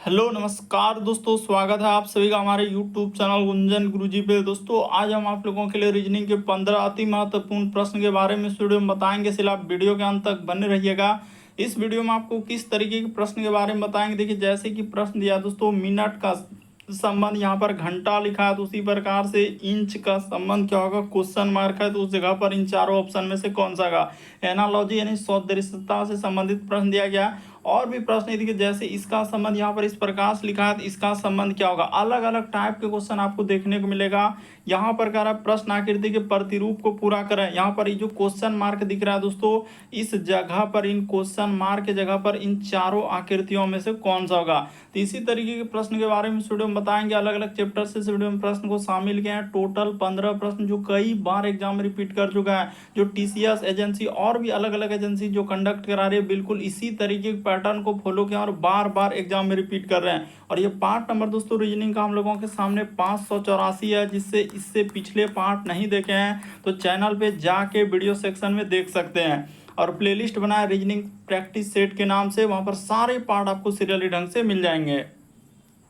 Hello नमस्कार दोस्तों, स्वागत है आप सभी का हमारे यूट्यूब चैनल गुंजन गुरुजी पे। दोस्तों आज हम आप लोगों के लिए रीजनिंग के 15 अति महत्वपूर्ण प्रश्न के बारे में इस वीडियो में बताएंगे, इसलिए आप वीडियो के अंत तक बने रहिएगा। इस वीडियो में आपको किस तरीके के प्रश्न के बारे में बताएंगे। देखिए जैसे कि प्रश्न दिया दोस्तों, मिनट का संबंध यहाँ पर घंटा लिखा है, तो उसी प्रकार से इंच का संबंध क्या होगा, क्वेश्चन मार्क है, तो उस जगह पर इन चारों ऑप्शन में से कौन सा का एनालॉजी यानी सदृशता से संबंधित प्रश्न दिया गया। और भी प्रश्न है, देखिए जैसे इसका संबंध यहाँ पर इस प्रकार से लिखा है, तो इसका संबंध क्या होगा। अलग अलग टाइप के क्वेश्चन आपको देखने को मिलेगा। यहाँ पर कह रहा है प्रश्न आकृति के प्रतिरूप को पूरा करें। यहाँ पर ये जो क्वेश्चन मार्क दिख रहा है दोस्तों, इस जगह पर इन क्वेश्चन मार्क के जगह पर इन चारों आकृतियों में से कौन सा होगा। तो इसी तरीके के प्रश्न के बारे में इस वीडियो में बताएंगे। अलग अलग चैप्टर से इस वीडियो में प्रश्न को शामिल किए हैं। टोटल 15 प्रश्न जो कई बार एग्जाम में रिपीट कर चुका है, जो टीसीएस एजेंसी और भी अलग अलग एजेंसी जो कंडक्ट करा रही है, बिल्कुल इसी तरीके के पैटर्न को फॉलो किया और बार बार एग्जाम में रिपीट कर रहे हैं। और ये पार्ट नंबर दोस्तों रीजनिंग का हम लोगों के सामने 584 है, जिससे इससे पिछले पार्ट नहीं देखे हैं तो चैनल पे जाके वीडियो सेक्शन में देख सकते हैं। और प्लेलिस्ट बनाया रीजनिंग प्रैक्टिस सेट के नाम से, वहां पर सारे पार्ट आपको सीरियली ढंग से मिल जाएंगे।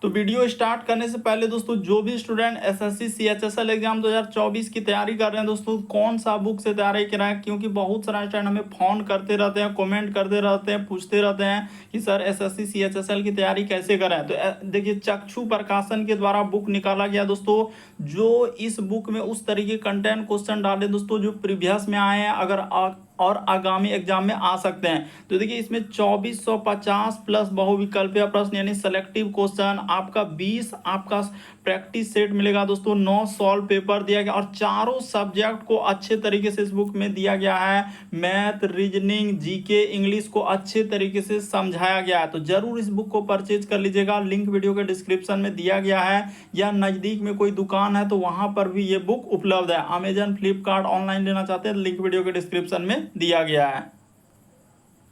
तो वीडियो स्टार्ट करने से पहले दोस्तों, जो भी स्टूडेंट एसएससी सीएचएसएल एग्जाम 2024 की तैयारी कर रहे हैं दोस्तों, कौन सा बुक से तैयारी कर रहे हैं, क्योंकि बहुत सारे स्टूडेंट हमें फोन करते रहते हैं, कमेंट करते रहते हैं, पूछते रहते हैं कि सर एसएससी सीएचएसएल की तैयारी कैसे करें। तो देखिए चक्षु प्रकाशन के द्वारा बुक निकाला गया दोस्तों, जो इस बुक में उस तरीके कंटेंट क्वेश्चन डाले दोस्तों जो प्रीवियस में आए हैं अगर और आगामी एग्जाम में आ सकते हैं। तो देखिए इसमें 2450 प्लस बहुविकल्पीय प्रश्न यानी सेलेक्टिव क्वेश्चन, आपका 20 आपका प्रैक्टिस सेट मिलेगा दोस्तों, 9 सॉल्व पेपर दिया गया और चारों सब्जेक्ट को अच्छे तरीके से इस बुक में दिया गया है। मैथ, रीजनिंग, जीके, इंग्लिश को अच्छे तरीके से समझाया गया है। तो जरूर इस बुक को परचेज कर लीजिएगा। लिंक वीडियो के डिस्क्रिप्शन में दिया गया है, या नज़दीक में कोई दुकान है तो वहां पर भी ये बुक उपलब्ध है। अमेजन, फ्लिपकार्ट ऑनलाइन लेना चाहते हैं, लिंक वीडियो के डिस्क्रिप्शन में दिया गया है।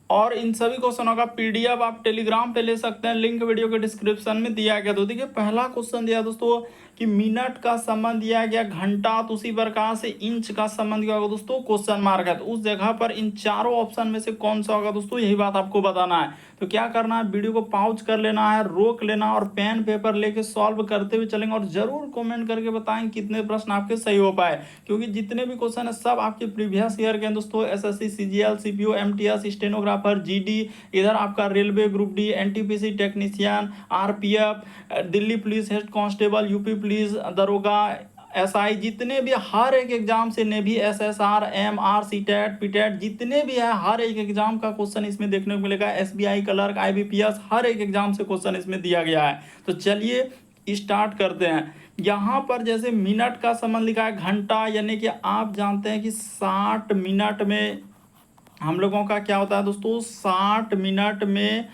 और इन सभी क्वेश्चनों का पीडीएफ आप टेलीग्राम पे ले सकते हैं, लिंक वीडियो के डिस्क्रिप्शन में दिया गया। तो देखिए पहला क्वेश्चन दिया दोस्तों कि मिनट का संबंध दिया गया घंटा, तो उसी प्रकार से इंच का संबंध क्या होगा दोस्तों, क्वेश्चन मार्क है, तो उस जगह पर इन चारों ऑप्शन में से कौन सा होगा दोस्तों, यही बात आपको बताना है। तो क्या करना है, वीडियो को पॉज कर लेना है, रोक लेना और पेन पेपर लेके सॉल्व करते हुए चलेंगे। और जरूर कमेंट करके बताएं कितने प्रश्न आपके सही हो पाए, क्योंकि जितने भी क्वेश्चन है सब आपके प्रीवियस ईयर के दोस्तों। SSC, CGL, CPO, MTS, stenographer, GD, इधर आपका railway group D, NTPC technician, RPF, Delhi police head constable, UP police दरोगा, एसआई, जितने भी हर एक एग्जाम से, navy, SSR, MR, CTET, PTET, जितने भी है हर एक एग्जाम का क्वेश्चन इसमें देखने को मिलेगा। एसबीआई क्लर्क, आईबीपीएस, हर एक एग्जाम से क्वेश्चन इसमें दिया गया है। तो चलिए स्टार्ट करते हैं। यहाँ पर जैसे मिनट का संबंध लिखा है घंटा, यानी कि आप जानते हैं कि 60 मिनट में हम लोगों का क्या होता है दोस्तों, 60 मिनट में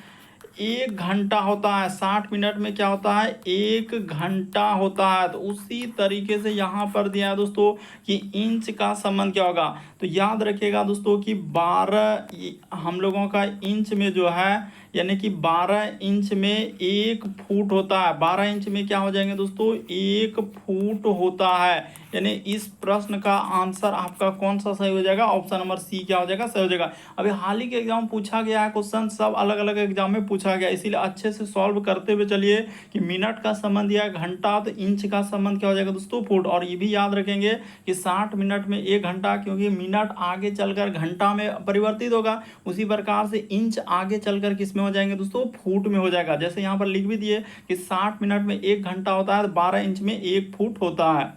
1 घंटा होता है। 60 मिनट में क्या होता है, 1 घंटा होता है। तो उसी तरीके से यहाँ पर दिया है दोस्तों कि इंच का संबंध क्या होगा। तो याद रखिएगा दोस्तों कि 12 हम लोगों का इंच में जो है, यानी कि 12 इंच में 1 फुट होता है। 12 इंच में क्या हो जाएंगे दोस्तों, 1 फुट होता है। यानी इस प्रश्न का आंसर आपका कौन सा सही हो जाएगा, ऑप्शन नंबर सी क्या हो जाएगा, सही हो जाएगा। अभी हाल ही के एग्जाम पूछा गया है क्वेश्चन, सब अलग अलग एग्जाम में पूछा गया, इसीलिए अच्छे से सॉल्व करते हुए चलिए कि मिनट का संबंध या घंटा, तो इंच का संबंध क्या हो जाएगा दोस्तों, फुट। और ये भी याद रखेंगे कि 60 मिनट में 1 घंटा, क्योंकि मिनट आगे चलकर घंटा में परिवर्तित होगा, उसी प्रकार से इंच आगे चलकर किस में हो जाएंगे दोस्तों, फुट में हो जाएगा। जैसे यहाँ पर लिख भी दिए कि 60 मिनट में 1 घंटा होता है, 12 इंच में 1 फुट होता है।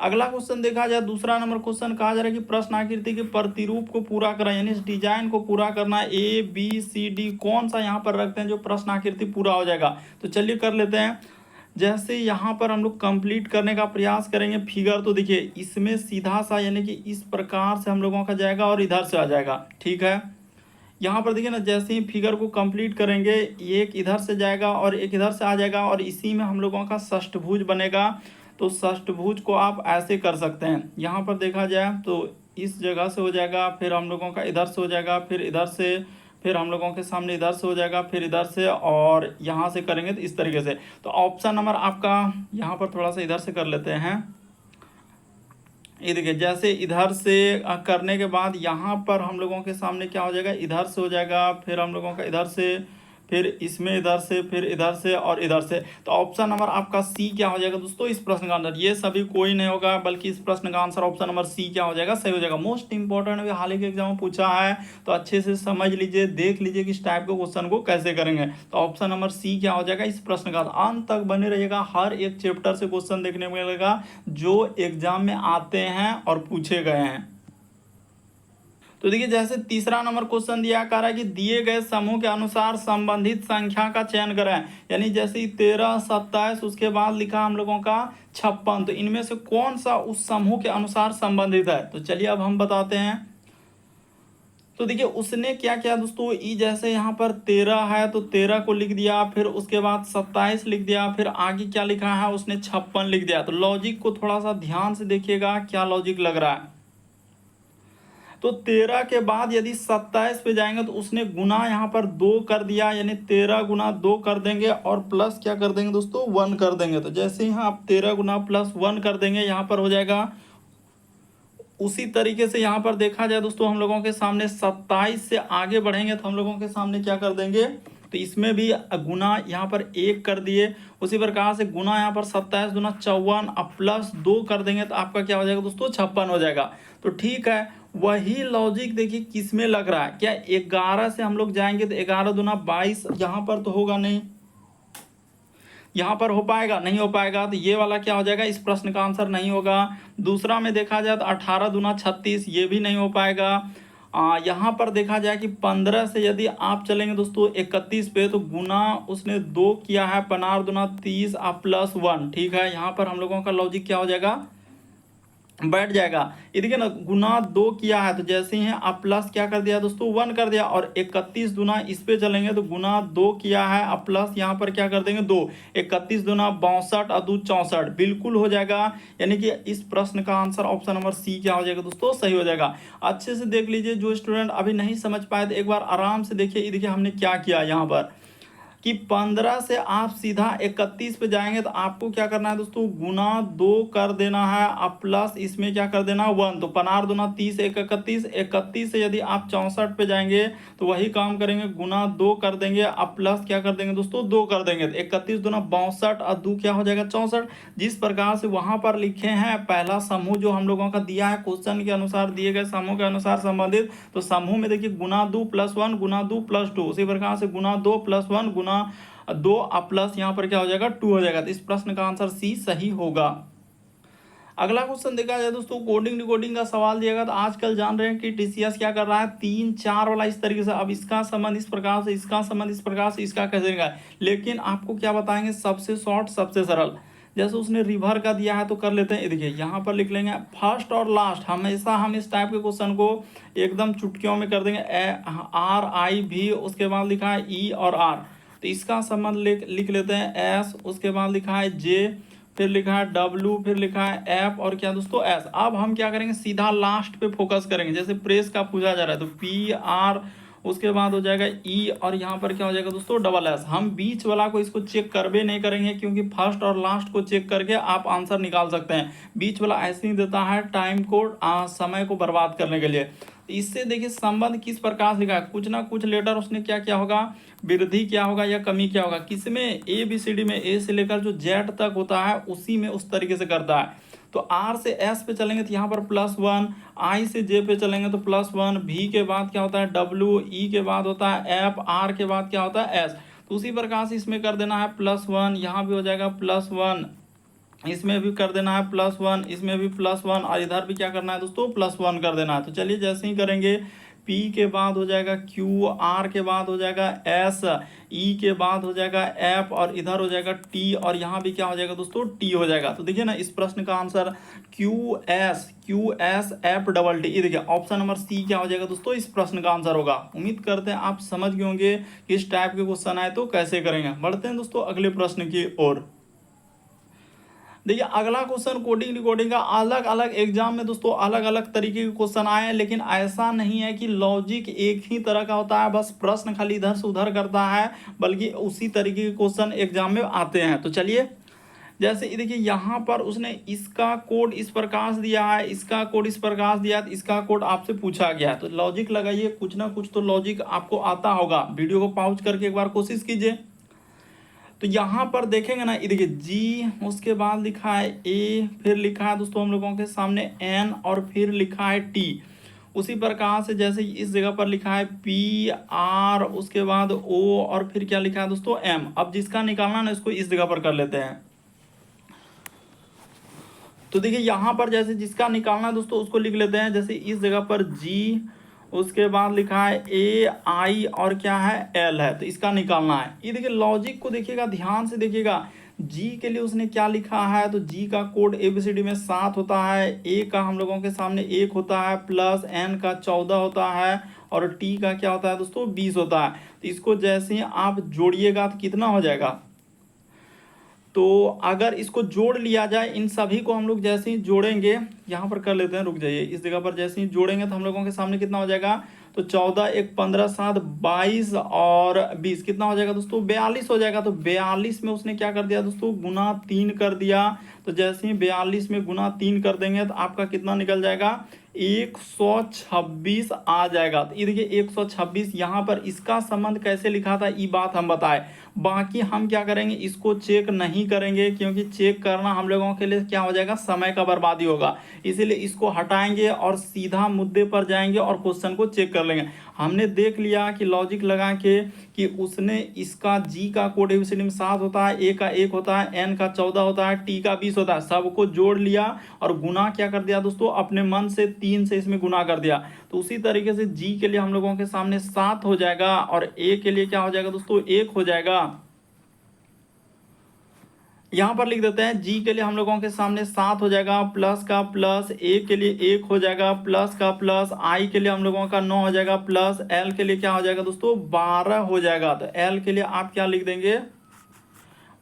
अगला क्वेश्चन देखा जाए, दूसरा नंबर क्वेश्चन कहा जा रहा है कि प्रश्न आकृति के प्रतिरूप को पूरा करें, यानी इस डिजाइन को पूरा करना है। ए बी सी डी कौन सा यहाँ पर रखते हैं जो प्रश्न आकृति पूरा हो जाएगा। तो चलिए कर लेते हैं। जैसे यहाँ पर हम लोग कंप्लीट करने का प्रयास करेंगे फिगर, तो देखिए इसमें सीधा सा यानी कि इस प्रकार से हम लोगों का जाएगा और इधर से आ जाएगा, ठीक है। यहाँ पर देखिए ना, जैसे ही फिगर को कंप्लीट करेंगे, एक इधर से जाएगा और एक इधर से आ जाएगा, और इसी में हम लोगों का षष्ठभुज बनेगा। तो षष्ठभुज को आप ऐसे कर सकते हैं, यहाँ पर देखा जाए तो इस जगह से हो जाएगा, फिर हम लोगों का इधर से हो जाएगा, फिर इधर से, फिर हम लोगों के सामने इधर से हो जाएगा, फिर इधर से, और यहाँ से करेंगे तो इस तरीके से। तो ऑप्शन नंबर आपका यहाँ पर थोड़ा सा इधर से कर लेते हैं। ये देखिए जैसे इधर से करने के बाद यहाँ पर हम लोगों के सामने क्या हो जाएगा, इधर से हो जाएगा, फिर हम लोगों का इधर से, फिर इसमें इधर से, फिर इधर से और इधर से। तो ऑप्शन नंबर आपका सी क्या हो जाएगा दोस्तों इस प्रश्न का आंसर। ये सभी कोई नहीं होगा, बल्कि इस प्रश्न का आंसर ऑप्शन नंबर सी क्या हो जाएगा, सही हो जाएगा। मोस्ट इंपॉर्टेंट अभी हाल ही के एग्जाम में पूछा है, तो अच्छे से समझ लीजिए, देख लीजिए कि इस टाइप के क्वेश्चन को कैसे करेंगे। तो ऑप्शन नंबर सी क्या हो जाएगा इस प्रश्न का। अंत तक बने रहिएगा, हर एक चैप्टर से क्वेश्चन देखने को मिलेगा जो एग्जाम में आते हैं और पूछे गए हैं। तो देखिए जैसे तीसरा नंबर क्वेश्चन दिया कह रहा है कि दिए गए समूह के अनुसार संबंधित संख्या का चयन करें, यानी जैसे 13, 27, उसके बाद लिखा हम लोगों का 56, तो इनमें से कौन सा उस समूह के अनुसार संबंधित है। तो चलिए अब हम बताते हैं। तो देखिए उसने क्या किया दोस्तों, ई जैसे यहाँ पर 13 है तो 13 को लिख दिया, फिर उसके बाद 27 लिख दिया, फिर आगे क्या लिखा है उसने 56 लिख दिया। तो लॉजिक को थोड़ा सा ध्यान से देखिएगा क्या लॉजिक लग रहा है। तो 13 के बाद यदि 27 पे जाएंगे तो उसने गुना यहाँ पर 2 कर दिया, यानी 13 गुना 2 कर देंगे और प्लस क्या कर देंगे दोस्तों 1 कर देंगे। तो जैसे ही आप 13 गुना प्लस 1 कर देंगे यहाँ पर हो जाएगा। उसी तरीके से यहाँ पर देखा जाए दोस्तों हम लोगों के सामने 27 से आगे बढ़ेंगे तो हम लोगों के सामने क्या कर देंगे, तो इसमें भी गुना यहाँ पर 1 कर दिए, उसी प्रकार से गुना यहाँ पर 27 दूना 54 अब प्लस 2 कर देंगे तो आपका क्या हो जाएगा दोस्तों 56 हो जाएगा। तो ठीक है, वही लॉजिक देखिए किस में लग रहा है। क्या 11 से हम लोग जाएंगे तो 11 दूना 22, यहाँ पर तो होगा नहीं, यहाँ पर हो पाएगा नहीं हो पाएगा, तो ये वाला क्या हो जाएगा इस प्रश्न का आंसर नहीं होगा। दूसरा में देखा जाए तो 18 दूना 36, ये भी नहीं हो पाएगा। यहाँ पर देखा जाए कि 15 से यदि आप चलेंगे दोस्तों 31 पे तो गुना उसने 2 किया है, 15 दूना 30 आप प्लस 1, ठीक है। यहाँ पर हम लोगों का लॉजिक क्या हो जाएगा बैठ जाएगा। ये देखिए ना गुना 2 किया है तो जैसे ही आप प्लस क्या कर दिया दोस्तों 1 कर दिया, और 31 दूना इस पे चलेंगे तो गुना 2 किया है अब प्लस यहाँ पर क्या कर देंगे 2, 31 दूना 62 और 2 64 बिल्कुल हो जाएगा। यानी कि इस प्रश्न का आंसर ऑप्शन नंबर सी क्या हो जाएगा दोस्तों सही हो जाएगा। अच्छे से देख लीजिए, जो स्टूडेंट अभी नहीं समझ पाए तो एक बार आराम से देखिए। ये देखिए हमने क्या किया यहाँ पर कि 15 से आप सीधा 31 पे जाएंगे तो आपको क्या करना है दोस्तों गुना 2 कर देना है, अब प्लस इसमें क्या कर देना 1, तो 15 दूना 30 31, 31 से यदि आप 64 पे जाएंगे तो वही काम करेंगे, गुना 2 कर देंगे, अब प्लस क्या कर देंगे दोस्तों 2 कर देंगे, तो 31 दूना 62 और 2 क्या हो जाएगा 64। जिस प्रकार से वहां पर लिखे हैं पहला समूह जो हम लोगों का दिया है क्वेश्चन के अनुसार दिए गए समूह के अनुसार संबंधित, तो समूह में देखिए गुना 2 प्लस 1 गुना 2 प्लस 2, उसी प्रकार से गुना 2 प्लस 1 गुना 2 प्लस यहाँ पर क्या हो जाएगा 2 हो जाएगा। तो इस प्रश्न का आंसर सी सही होगा। अगला क्वेश्चन देखा जाए दोस्तों, कोडिंग डिकोडिंग का सवाल दिएगा। तो आजकल जान रहे हैं कि टीसीएस क्या कर रहा है 3 4 वाला इस तरीके से, अब इसका संबंध इस प्रकार से, इसका संबंध इस प्रकार से, इसका कैसे देगा, लेकिन आपको क्या बताएंगे सबसे शॉर्ट सबसे सरल। जैसे उसने रिवर का दिया है तो कर लेते हैं। देखिए यहाँ पर लिख लेंगे फर्स्ट और लास्ट, हमेशा हम इस टाइप के क्वेश्चन को एकदम चुटकियों में कर देंगे, RIV, उसके बाद लिखा है E और R, तो इसका संबंध लिख लेते हैं S, उसके बाद लिखा है J, फिर लिखा है W, फिर लिखा है F और क्या दोस्तों S। अब हम क्या करेंगे सीधा लास्ट पे फोकस करेंगे, जैसे प्रेस का पूछा जा रहा है तो PR, उसके बाद हो जाएगा E और यहाँ पर क्या हो जाएगा दोस्तों SS। हम बीच वाला को इसको चेक करबे नहीं करेंगे क्योंकि फर्स्ट और लास्ट को चेक करके आप आंसर निकाल सकते हैं। बीच वाला ऐसे ही देता है टाइम को, समय को बर्बाद करने के लिए। इससे देखिए संबंध किस प्रकार से लिखा है, कुछ ना कुछ लेटर उसने क्या किया होगा, वृद्धि क्या होगा या कमी क्या होगा, किसमें ABCD में A से लेकर जो Z तक होता है उसी में उस तरीके से करता है। तो R से S पे चलेंगे तो यहाँ पर +1, I से J पे चलेंगे तो +1, V के बाद क्या होता है W, E के बाद होता है F, R के बाद क्या होता है S। तो उसी प्रकार से इसमें कर देना है +1, यहाँ भी हो जाएगा +1, इसमें भी कर देना है +1, इसमें भी +1 और इधर भी क्या करना है दोस्तों +1 कर देना है। तो चलिए जैसे ही करेंगे P के बाद हो जाएगा Q, R के बाद हो जाएगा S, E के बाद हो जाएगा F और इधर हो जाएगा T और यहाँ भी क्या हो जाएगा दोस्तों T हो जाएगा। तो देखिए ना इस प्रश्न का answer QS F double T, ये देखिए ऑप्शन नंबर C क्या हो जाएगा दोस्तों इस प्रश्न का आंसर होगा। उम्मीद करते हैं आप समझ गए होंगे कि इस टाइप के क्वेश्चन आए तो कैसे करेंगे। बढ़ते हैं दोस्तों अगले प्रश्न की ओर। देखिए अगला क्वेश्चन कोडिंग डिकोडिंग का, अलग अलग एग्जाम में दोस्तों अलग अलग तरीके के क्वेश्चन आए हैं, लेकिन ऐसा नहीं है कि लॉजिक एक ही तरह का होता है, बस प्रश्न खाली इधर से उधर करता है, बल्कि उसी तरीके के क्वेश्चन एग्जाम में आते हैं। तो चलिए जैसे ये देखिए यहाँ पर उसने इसका कोड इस प्रकार से दिया है, इसका कोड इस प्रकार से दिया है, तो इसका कोड आपसे पूछा गया है। तो लॉजिक लगाइए, कुछ ना कुछ तो लॉजिक आपको आता होगा। वीडियो को पॉज करके एक बार कोशिश कीजिए। तो यहाँ पर देखेंगे ना, ये देखिए जी, उसके बाद लिखा है ए, फिर लिखा है दोस्तों हम लोगों के सामने एन, और फिर लिखा है टी। उसी प्रकार से जैसे इस जगह पर लिखा है पी आर, उसके बाद ओ, और फिर क्या लिखा है दोस्तों एम। अब जिसका निकालना ना, इसको इस जगह पर कर लेते हैं। तो देखिए यहाँ पर जैसे जिसका निकालना है दोस्तों, उसको लिख लेते हैं। जैसे इस जगह पर जी, उसके बाद लिखा है ए आई, और क्या है एल है, तो इसका निकालना है। ये देखिए लॉजिक को देखिएगा, ध्यान से देखिएगा। जी के लिए उसने क्या लिखा है, तो जी का कोड एबीसीडी में 7 होता है, ए का हम लोगों के सामने 1 होता है, प्लस एन का 14 होता है, और टी का क्या होता है दोस्तों 20 होता है। तो इसको जैसे ही आप जोड़िएगा तो कितना हो जाएगा, तो अगर इसको जोड़ लिया जाए, इन सभी को हम लोग जैसे ही जोड़ेंगे, यहाँ पर कर लेते हैं, रुक जाइए, इस जगह पर जैसे ही जोड़ेंगे तो हम लोगों के सामने कितना हो जाएगा, तो 14 1 15 7 22 और 20 कितना हो जाएगा दोस्तों 42 हो जाएगा। तो 42 में उसने क्या कर दिया दोस्तों, गुना 3 कर दिया। तो जैसे ही 42 में गुना 3 कर देंगे तो आपका कितना निकल जाएगा, 126 आ जाएगा। तो ये देखिए 126, यहाँ पर इसका संबंध कैसे लिखा था ये बात हम बताए। बाकी हम क्या करेंगे, इसको चेक नहीं करेंगे, क्योंकि चेक करना हम लोगों के लिए क्या हो जाएगा, समय का बर्बादी होगा। इसीलिए इसको हटाएंगे और सीधा मुद्दे पर जाएंगे और क्वेश्चन को चेक कर लेंगे। हमने देख लिया कि लॉजिक लगा के कि उसने इसका जी का कोड एबीसीडी में 7 होता है, ए का 1 होता है, एन का 14 होता है, टी का 20 होता है, सबको जोड़ लिया और गुना क्या कर दिया दोस्तों, अपने मन से 3 से इसमें गुना कर दिया। तो उसी तरीके से जी के लिए हम लोगों के सामने 7 हो जाएगा, और ए के लिए क्या हो जाएगा दोस्तों 1 हो जाएगा। यहाँ पर लिख देते हैं, जी के लिए हम लोगों के सामने 7 हो जाएगा, प्लस का प्लस, ए के लिए 1 हो जाएगा, प्लस का प्लस, आई के लिए हम लोगों का 9 हो जाएगा, प्लस एल के लिए क्या हो जाएगा दोस्तों 12 हो जाएगा। तो एल के लिए आप क्या लिख देंगे,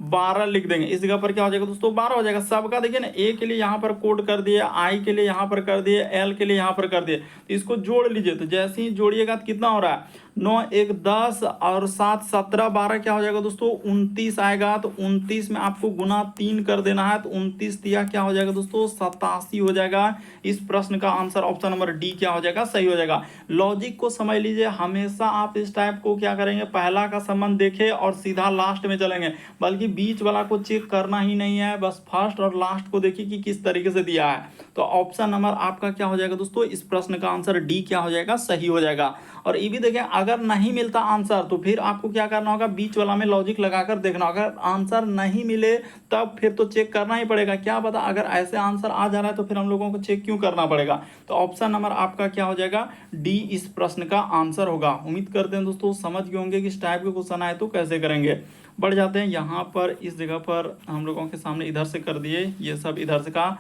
12 लिख देंगे। इस जगह पर क्या हो जाएगा दोस्तों 12 हो जाएगा। सबका देखिए ना, ए के लिए यहाँ पर कोड कर दिए, आई के लिए यहाँ पर कर दिए, एल के लिए यहाँ पर कर दिए। तो इसको जोड़ लीजिए, तो जैसे ही जोड़िएगा तो कितना हो रहा है, 9 1 10 और 7 17 12 क्या हो जाएगा दोस्तों 29 आएगा। तो 29 में आपको गुना 3 कर देना है, तो 29 दिया क्या हो जाएगा दोस्तों 87 हो जाएगा। इस प्रश्न का आंसर ऑप्शन नंबर डी क्या हो जाएगा, सही हो जाएगा। लॉजिक को समझ लीजिए, हमेशा आप इस टाइप को क्या करेंगे, पहला का संबंध देखें और सीधा लास्ट में चलेंगे, बल्कि बीच वाला को चेक करना ही नहीं है, बस फर्स्ट और लास्ट को देखिए कि किस तरीके से दिया है। तो ऑप्शन नंबर आपका क्या हो जाएगा दोस्तों, इस प्रश्न का आंसर डी क्या हो जाएगा, सही हो जाएगा। और ये भी देखें, अगर नहीं मिलता आंसर तो फिर आपको क्या करना होगा, बीच वाला में लॉजिक लगाकर देखना। अगर आंसर नहीं मिले तब फिर तो चेक करना ही पड़ेगा। क्या पता अगर ऐसे आंसर आ जा रहा है तो फिर हम लोगों को चेक क्यों करना पड़ेगा। तो ऑप्शन नंबर आपका क्या हो जाएगा, डी इस प्रश्न का आंसर होगा। उम्मीद करते हैं दोस्तों समझ गए होंगे कि इस टाइप के क्वेश्चन आए तो कैसे करेंगे। बढ़ जाते हैं यहाँ पर, इस जगह पर हम लोगों के सामने इधर से कर दिए, ये सब इधर से का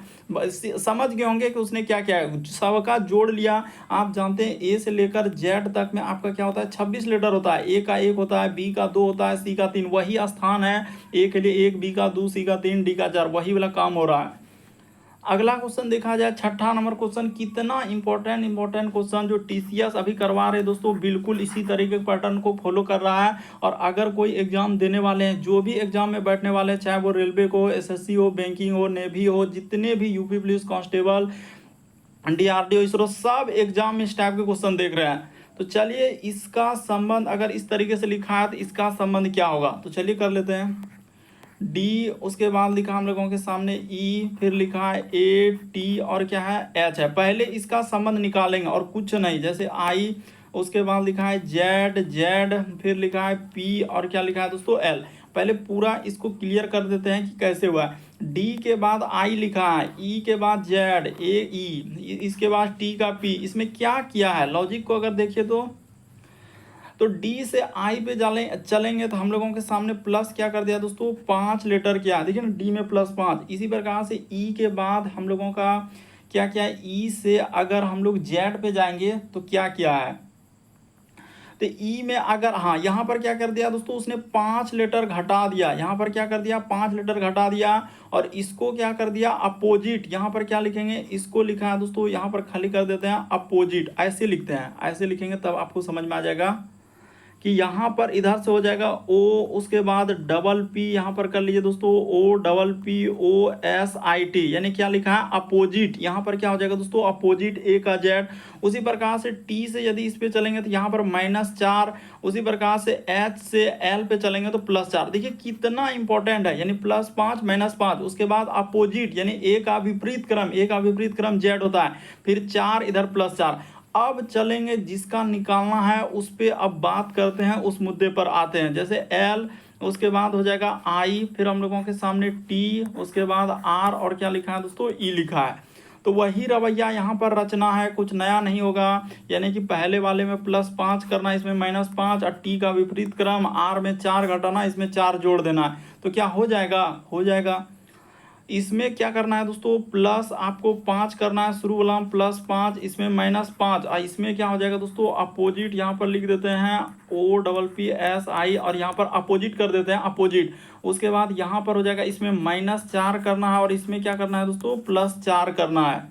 समझ गए होंगे कि उसने क्या क्या है, सबका जोड़ लिया। आप जानते हैं ए से लेकर जेड तक में आपका क्या होता है 26 लेटर होता है। ए का 1 होता है, बी का 2 होता है, सी का 3, वही स्थान है। ए के लिए 1, बी का 2, सी का 3, डी का 4, वही वाला काम हो रहा है। अगला क्वेश्चन देखा जाए, छठा नंबर क्वेश्चन, कितना इंपॉर्टेंट क्वेश्चन जो टीसीएस अभी करवा रहे दोस्तों, बिल्कुल इसी तरीके के पैटर्न को फॉलो कर रहा है। और अगर कोई एग्जाम देने वाले हैं, जो भी एग्जाम में बैठने वाले हैं, चाहे वो रेलवे को, एसएससी हो, बैंकिंग हो, नेवी हो, जितने भी UP police constable, DRDO, ISRO, सब एग्जाम में इस टाइप के क्वेश्चन देख रहे हैं। तो चलिए इसका संबंध अगर इस तरीके से लिखा है तो इसका संबंध क्या होगा, तो चलिए कर लेते हैं। डी, उसके बाद लिखा हम लोगों के सामने ई, फिर लिखा है ए, टी और क्या है एच है। पहले इसका संबंध निकालेंगे और कुछ नहीं, जैसे आई, उसके बाद लिखा है जेड, फिर लिखा है पी और क्या लिखा है दोस्तों एल। पहले पूरा इसको क्लियर कर देते हैं कि कैसे हुआ है। डी के बाद आई लिखा है, ई के बाद जेड, ए ई, इसके बाद टी का पी। इसमें क्या किया है, लॉजिक को अगर देखिए तो डी से आई पे चलेंगे तो हम लोगों के सामने प्लस क्या कर दिया दोस्तों 5 लेटर किया, देखिए ना, डी में +5। इसी प्रकार से ई के बाद हम लोगों का क्या क्या है, ई से अगर हम लोग जेड पे जाएंगे तो क्या किया है, तो ई में अगर, हाँ, यहाँ पर क्या कर दिया दोस्तों, उसने 5 लेटर घटा दिया। यहाँ पर क्या कर दिया, 5 लेटर घटा दिया और इसको क्या कर दिया अपोजिट। यहाँ पर क्या लिखेंगे, इसको लिखा है दोस्तों, यहाँ पर खाली कर देते हैं अपोजिट, ऐसे लिखते हैं, ऐसे लिखेंगे तब आपको समझ में आ जाएगा कि यहाँ पर इधर से हो जाएगा ओ, उसके बाद डबल पी यहाँ पर कर लीजिए दोस्तों, O double P O S I T, यानी क्या लिखा है अपोजिट, यहाँ पर क्या हो जाएगा दोस्तों अपोजिट ए का जेड। उसी प्रकार से टी से यदि इस पे चलेंगे तो यहाँ पर -4, उसी प्रकार से एच से एल पे चलेंगे तो +4। देखिए कितना इंपॉर्टेंट है, यानी +5 -5, उसके बाद अपोजिट यानी ए का विपरीत क्रम जेड होता है, फिर 4 इधर +4। अब चलेंगे जिसका निकालना है उस पे अब बात करते हैं, उस मुद्दे पर आते हैं। जैसे एल, उसके बाद हो जाएगा आई, फिर हम लोगों के सामने टी, उसके बाद आर, और क्या लिखा है दोस्तों ई लिखा है। तो वही रवैया यहाँ पर रचना है, कुछ नया नहीं होगा, यानी कि पहले वाले में +5 करना, इसमें -5, और टी का विपरीत क्रम, आर में 4 घटाना, इसमें 4 जोड़ देना है, तो क्या हो जाएगा। इसमें क्या करना है दोस्तों, प्लस आपको 5 करना है, शुरू वाला +5, इसमें -5, और इसमें क्या हो जाएगा दोस्तों अपोजिट, यहाँ पर लिख देते हैं O double P S I, और यहाँ पर अपोजिट कर देते हैं अपोजिट। उसके बाद यहाँ पर हो जाएगा, इसमें -4 करना है, और इसमें क्या करना है दोस्तों +4 करना है।